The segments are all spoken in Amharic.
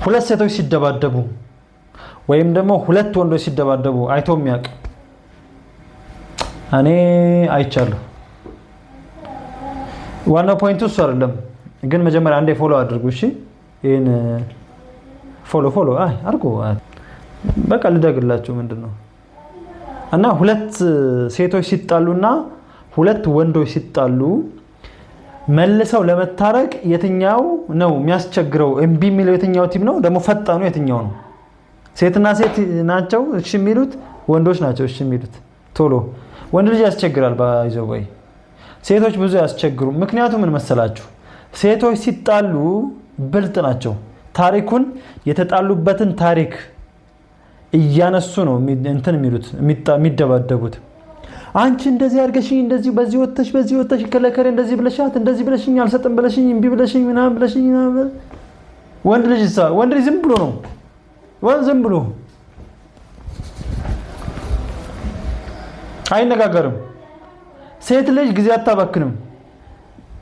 ሁለት ሴቶች ሲደባደቡ ወይም ደግሞ ሁለት ወንዶች ሲደባደቡ አይቶ የሚያውቅ እኔ አይቻለሁ። ዋናው ፖይንቱ እሱ አይደለም ግን መጀመሪያ አንዴ ፎሎ አድርጉ እሺ። ይሄን ፎሎ አድርጉ በቃ ልደግላችሁ ምንድነው እና ሁለት ሴቶች ሲጣሉና ሁለት ወንዶች ሲጣሉ መልሰው ለመታረቅ የትኛው ነው የሚያስቸግረው? እምቢ የሚለው የትኛው ቲም ነው? ደግሞ ፈጣኑ የትኛው ነው? ሴትና ሴት ናቸው እሺ የሚሉት ወንዶች ናቸው እሺ የሚሉት? ቶሎ ወንድ ልጅ ያስቸግራል ባይዘው ወይ ሴቶች ብዙ ያስቸግሩ። ምክንያቱም ምን መሰላችሁ? ሴቶች ሲጣሉ ብልጥ ናቸው። ታሪኩን የተጣሉበትን ታሪክ እያነሱ ነው እንትን የሚሉት የሚደባደቡት። አንቺ እንደዚህ አድርገሽኝ እንደዚህ በዚህ ወጥተሽ ከለከለ እንደዚህ ብለሽኝ አልሰጥም ብለሽኝ እምቢ ብለሽኝ ምናምን ብለሽኝ ወንድ ልጅ ዝም ብሎ ነው ዝም ብሎ አይነጋገርም። ሴት ልጅ ጊዜ አታባክንም።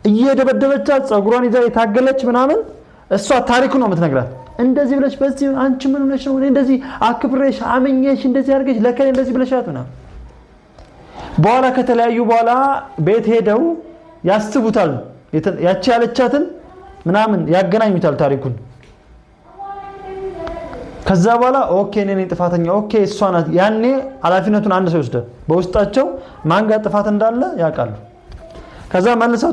እየደበደበቻት ጸጉሯን ይዛ የታገለች ምናምን እሷ ታሪኩን ነው የምትነግራት። እንደዚህ ብለሽ በዚህ አንቺ ምን ሆነሽ ነው እንደዚህ አክብሬሽ አመኘሽ እንደዚህ አድርገሽ ለከለ እንደዚህ ብለሻት ምናምን በኋላ ከተለያዩ በኋላ ቤት ሄደው ያስቡታል። ያቺ ያለቻትን ምናምን ያገናኙታል ታሪኩን። ከዛ በኋላ ኦኬ እኔ ጥፋተኛ ኦኬ እሷ ናት። ያኔ ኃላፊነቱን አንድ ሰው ይወስዳል። በውስጣቸው ማን ጋር ጥፋት እንዳለ ያውቃሉ። ከዛ መልሰው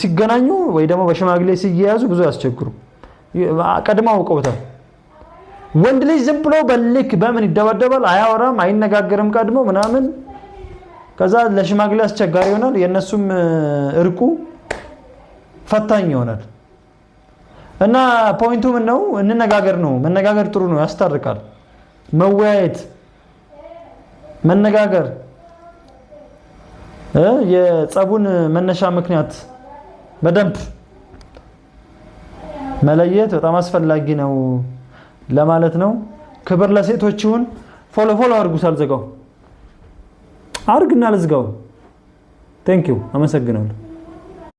ሲገናኙ ወይ ደግሞ በሽማግሌ ሲያያዙ ብዙ ያስቸግሩ ቀድመው አውቀውታል። ወንድ ልጅ ዝም ብሎ በልክ በምን ይደባደባል? አያወራም፣ አይነጋገርም ቀድሞ ምናምን። ከዛ ለሽማግሌ አስቸጋሪ ይሆናል። የነሱም እርቁ ፈታኝ ይሆናል። እና ፖይንቱ ምን ነው? እንነጋገር ነው። መነጋገር ጥሩ ነው፣ ያስታርቃል። መወያየት መነጋገር የጸቡን መነሻ ምክንያት በደንብ መለየት በጣም አስፈላጊ ነው ለማለት ነው። ክብር ለሴቶች ይሁን። ፎሎ አድርጉ። ሳልዘጋው አርግና ለዝጋው። ቴንክ ዩ አመሰግናለሁ።